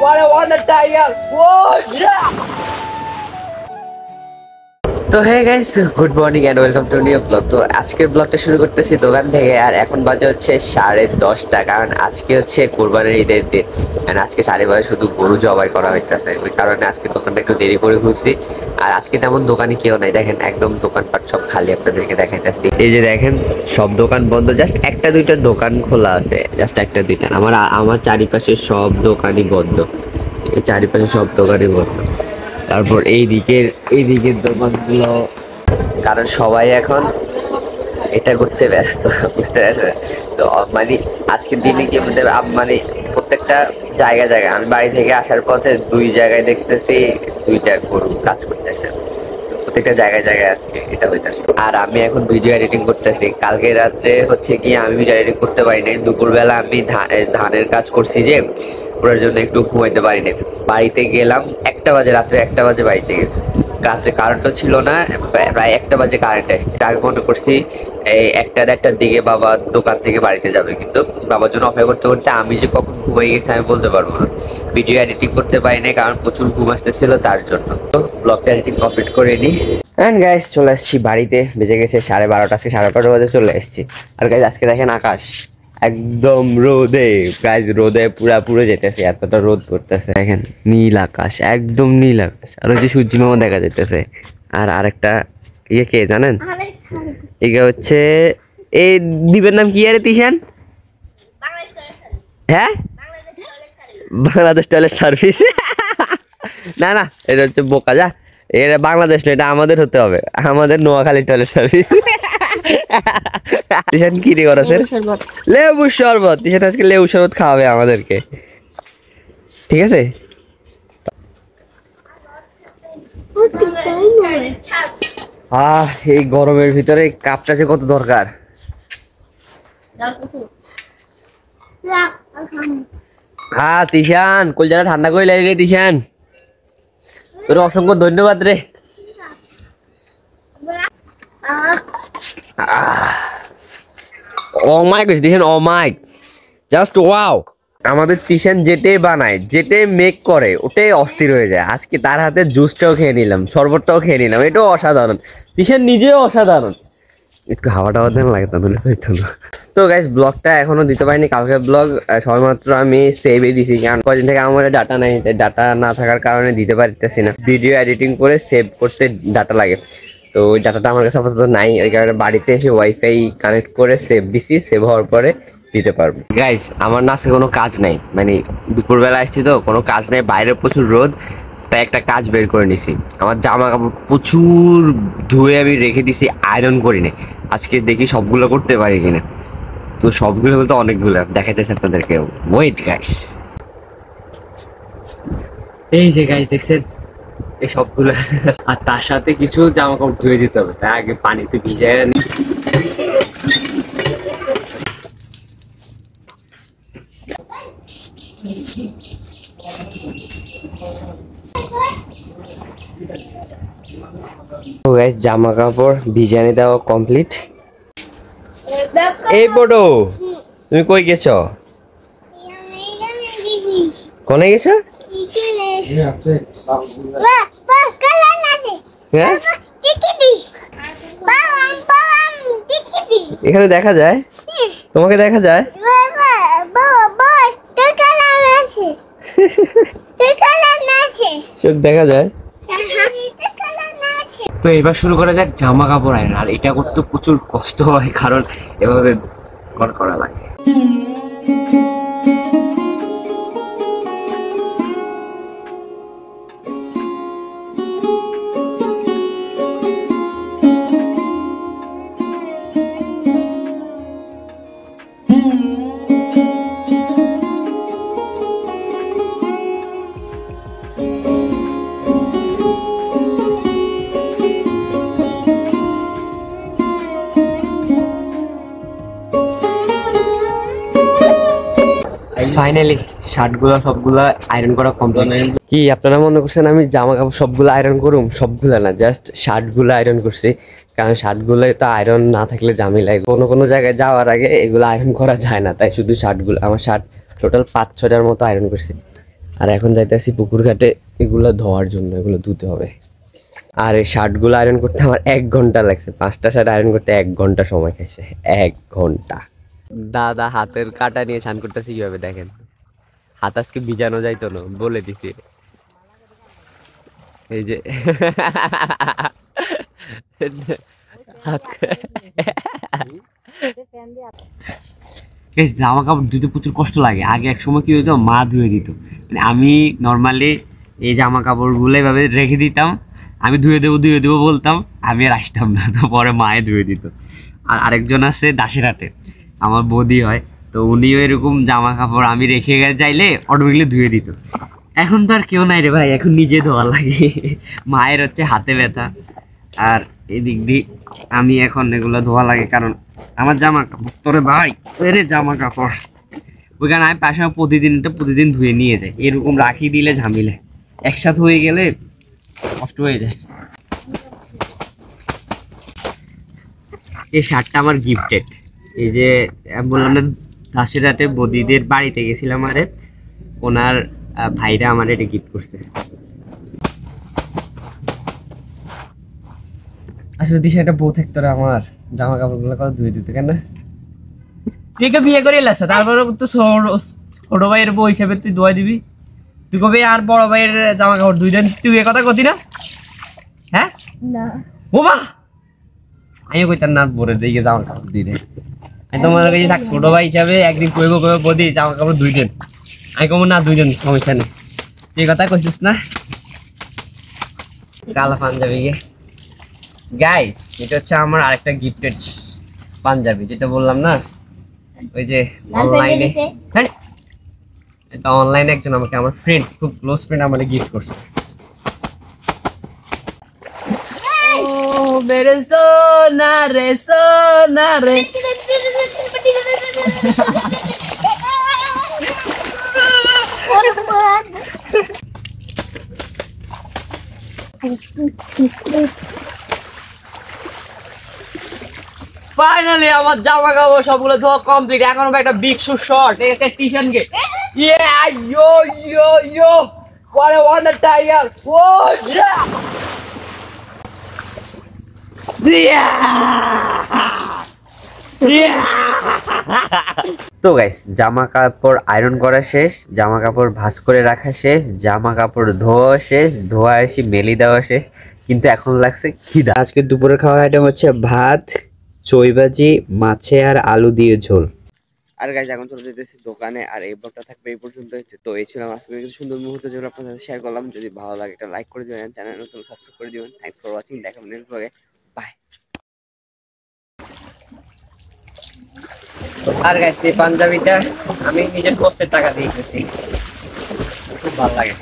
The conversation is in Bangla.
What a wonder tiger! Whoa! Yeah! তো hey guys, good morning and welcome to new blog. তো আজকের ব্লগটা শুরু করতেছি দোকান থেকে। আর এখন বাজে হচ্ছে 10:30, কারণ আজকে হচ্ছে কোরবানির ঈদের দিন। এন্ড আজকে 12:30 শুধু গরু জবাই করা হইতেছে, ওই কারণে আজকে দোকানটা একটু দেরি করে খুলছি। আর আজকে তেমন দোকানে কেউ নাই, দেখেন একদম দোকানপাট সব খালি। আপনাদেরকে দেখাইতেছি, এই যে দেখেন সব দোকান বন্ধ, জাস্ট একটা দুইটা দোকান খোলা আছে, জাস্ট একটা দুইটা। আমার চারিপাশে সব দোকানই বন্ধ, এই চারিপাশে সব দোকানই বন্ধ। তারপর এই দিকের দোকানগুলো, কারণ সবাই এখন এটা করতে ব্যস্ত, বুঝতে পারছেন? তো মানে আজকের দিনে কি বলতে মানে প্রত্যেকটা জায়গায় আমি বাড়ি থেকে আসার পথে 2 জায়গায় দেখতেছি 2টা গরু কাজ করতেছে। প্রত্যেকটা জায়গায় আজকে এটা হইতেছে। আর আমি এখন ভিডিও এডিটিং করতেছি। কালকে রাত্রে হচ্ছে কি আমি ভিডিও এডিটিং করতে পারি নাই, দুপুরবেলা আমি ধানের কাজ করছি যে, ওটার জন্য একটু ঘুমাইতে পারি নাই। বাড়িতে গেলাম 1টা বাজে, রাত্রে 1টা বাজে বাড়িতে গেছি। রাত্রে কারেন্টও ছিল না, প্রায় 1টা বাজে কারেন্ট আসছে। আমি মনে করছি এই 1টার দিকে বাবা দোকান থেকে বাড়িতে যাবে, কিন্তু বাবার জন্য অপেক্ষা করতে করতে আমি যে কখন ঘুমাই গেছি আমি বলতে পারবো না। ভিডিও এডিটিং করতে পারি নাই কারণ প্রচুর ঘুম আসতেছিল, তার জন্য। তো ব্লগটা এডিটিং কমপ্লিট করে নিই। অ্যান্ড গাইস চলে আসছি বাড়িতে, বেজে গেছে 12:30। আজকে 12:30 বাজে চলে এসেছি। আর গাইস আজকে দেখেন আকাশ একদম রোদে, গাইস রোদে পুরো যেতেছে, এতটা রোদ করতেছে। দেখেন নীল আকাশ, একদম নীল আকাশ। আর ওই যে সূর্য মামা দেখা যাইতেছে। আর আরেকটা ইয়ে কে জানেন, এটা হচ্ছে এই দ্বীপের নাম কি আরে তিশান? হ্যাঁ, বাংলাদেশ টয়লেট সার্ভিস। না এটা হচ্ছে বোকা, যা এটা বাংলাদেশ না, এটা আমাদের হতে হবে, আমাদের নোয়াখালী টয়লেট সার্ভিস। তিশান কি রে করেছে? লেবু শরবত। তিশান আজকে লেবু শরবত খাওয়াবে আমাদেরকে, ঠিক আছে? এই গরমের ভিতরে কাপটা যে কত দরকার। তিশান কলজাটা ঠান্ডা করে লাগে তিশান, তোর অসংখ্য ধন্যবাদ রে। অমাইক তিশান, অমাইক, জাস্ট ওয়াও। আমাদের তিশান যেটাই বানায়, যেটাই মেক করে, ওটাই অস্থির হয়ে যায়। আজকে তার হাতে জুসটাও খেয়ে নিলাম, শরবতটাও খেয়ে নিলাম, এটাও অসাধারণ। তিশান নিজেও অসাধারণ। একটু হাওয়া দেন লাগে, তাহলে হইতো না। তো গাইস ব্লগটা এখনো দিতে পারিনি, কালকে ব্লগ সবেমাত্র আমি সেভে দিছি, কারণ কদিন থেকে আমার ডাটা নাই, ডাটা না থাকার কারণে দিতে পারতেছি না। ভিডিও এডিটিং করে সেভ করতে ডাটা লাগে, তো ওই ডাটাটা আমার কাছে আপাতত নাই। ওই কারণে বাড়িতে এসে ওয়াইফাই কানেক্ট করে সেভ দিছি, সেভ হওয়ার পরে দিতে পারবো। গাইস আমার না আজকে কোনো কাজ নাই, মানে দুপুরবেলা আসছি তো কোনো কাজ নেই, বাইরে প্রচুর রোদ, তাই একটা কাজ বের করে নিছি। আমার জামা কাপড় প্রচুর ধুয়ে আমি রেখে দিছি, আয়রন করি না। আজকে দেখি সবগুলো করতে পারি কিনা। তো সবগুলো বলতে অনেকগুলো দেখাইতেছে আপনাদেরকে, ওয়েট গাইস। এই যে গাইস দেখছেন এই সবগুলো, আর তার সাথে কিছু জামা কাপড় ধুয়ে দিতে হবে, তাই আগে পানিতে ভিজায় নি। তো গাইস জামা কাপড় ভিজানি দেওয়া কমপ্লিট। এই পড়ো, তুমি কই গেছো? কোনে গেছো? এখানে দেখা যায়, তোমাকে দেখা যায়? চোখ দেখা যায়। তো এবার শুরু করা যাক জামা কাপড় আয়রন। আর এটা করতে প্রচুর কষ্ট হয়, কারণ এভাবে করা লাগে। ফাইনালি শার্টগুলো সবগুলা আয়রন করা কমপ্লিট। কি আপনারা মনে করছেন আমি জামা কাপড় সবগুলো আয়রন করুম? সবগুলো না, জাস্ট শার্টগুলো আয়রন করছি, কারণ শার্টগুলো তো আয়রন না থাকলে ঝামেলা। কোনো জায়গায় যাওয়ার আগে এগুলো আয়রন করা যায় না, তাই শুধু শার্টগুলো, আমার শার্ট টোটাল 5-6টার মতো আয়রন করছি। আর এখন যাইতেছি পুকুর ঘাটে এগুলো ধোয়ার জন্য, এগুলো ধুতে হবে। আর এই শার্টগুলো আয়রন করতে আমার 1 ঘন্টা লাগছে। 5টা শার্ট আয়রন করতে 1 ঘন্টা সময় খাইছে, 1 ঘন্টা। দাদা হাতের কাটা নিয়ে স্নান করতেছে কিভাবে দেখেন। হাত আজকে ভিজানো যাইতো না, বলে দিছি। এই যে জামা কাপড় ধুতে প্রচুর কষ্ট লাগে। আগে এক সময় কি হতো, মা ধুয়ে দিত। মানে আমি নর্মালি এই জামা কাপড়গুলো এভাবে রেখে দিতাম, আমি ধুয়ে দেবো বলতাম, আমি আর আসতাম না, তো পরে মায়ে ধুয়ে দিত। আর আরেকজন আছে দাসেরহাটে, আমার বৌদি হয়, তো উনিও এরকম জামা কাপড় আমি রেখে চাইলে অটোমেটিকলি ধুয়ে দিত। এখন তো আর কেউ নাই রে ভাই, এখন নিজে ধোয়া লাগে। মায়ের হচ্ছে হাতে ব্যথা, আর এদিক দিয়ে আমি এখন এগুলো ধোয়া লাগে, কারণ আমার জামা কাপড় তোরে ভাই এরে জামা কাপড় ওইখানে আমি পাশে প্রতিদিন ধুয়ে নিয়ে যাই। এরকম রাখি দিলে ঝামেলা, একসাথে হয়ে গেলে কষ্ট হয়ে যায়। এই শার্টটা আমার গিফটেড। এই যে বললাম না, ঘাসের রাতে বদিদের বাড়িতে গেছিলাম, আরে ওনার ভাইরা আমার এটা গিফট করছে। আচ্ছা দিশা, একটা বউ থাকতো আমার জামা কাপড়গুলো কত ধুয়ে দিতে কেন? তুই বিয়ে করে এলাস, তারপরে তো ছোট ভাইয়ের বউ হিসাবে তুই ধোয়া দিবি। তুই কবে আর বড় ভাইয়ের জামা কাপড় ধুই দেন? তুই এ কথা কতি না? হ্যাঁ না বোমা, আমিও কইতাম না বড় দিকে জামা কাপড় ধুই দেন। আমি তোমার কাছে থাক ছোট ভাই হিসাবে একদিন কইব বদি জামা কাপড় ধুই দেন। আমি কব না, 2 জন সমস্যা নেই। তুই কথা কইছিস না? কালা পাঞ্জাবি গে গাইস, এটা হচ্ছে আমার আরেকটা গিফটেড পাঞ্জাবি, যেটা বললাম না ওই যে অনলাইনে। হ্যাঁ, এটা অনলাইনে একজন আমাকে, আমার ফ্রেন্ড, খুব ক্লোজ ফ্রেন্ড আমাকে গিফট করছে। ও মেরে সোনা রে সোনা রে। ফাইনালি আমার জামা কাপড় সবগুলো ধোয়া কমপ্লিট। এখন একটা বিগ শু শর্ট, একটা টি-শার্ট গে। Yeah yo yo yo, what a wonder tiger. Oh yeah. তো গাইস, জামা কাপড় আয়রন করা শেষ, জামা কাপড় ভাঁজ করে রাখা শেষ, জামা কাপড় ধোয়া শেষ, ধোয়া এসে মেলি দেওয়া শেষ, কিন্তু এখন লাগছে খিদা। আজকে দুপুরের খাওয়ার আইটেম হচ্ছে ভাত, চইবাজি, মাছে আর আলু দিয়ে ঝোল। আর গাইস, এখন চলে যেতেছি দোকানে। আর এই ব্লগটা থাকবে এই পর্যন্ত। তো এই ছিল আজকে কিছু সুন্দর মুহূর্ত যেগুলো আপনার সাথে শেয়ার করলাম। যদি ভালো লাগে একটা লাইক করে দিবেন, চ্যানেল নতুন সাবস্ক্রাইব করে দিবেন। থ্যাঙ্কস ফর ওয়াচিং, দেখা হবে নেক্সট ব্লগে। বাই। আর গাইস, এই পাঞ্জাবিটা আমি নিজের কষ্টের টাকা দিয়ে কিনেছি, খুব ভালো লাগে।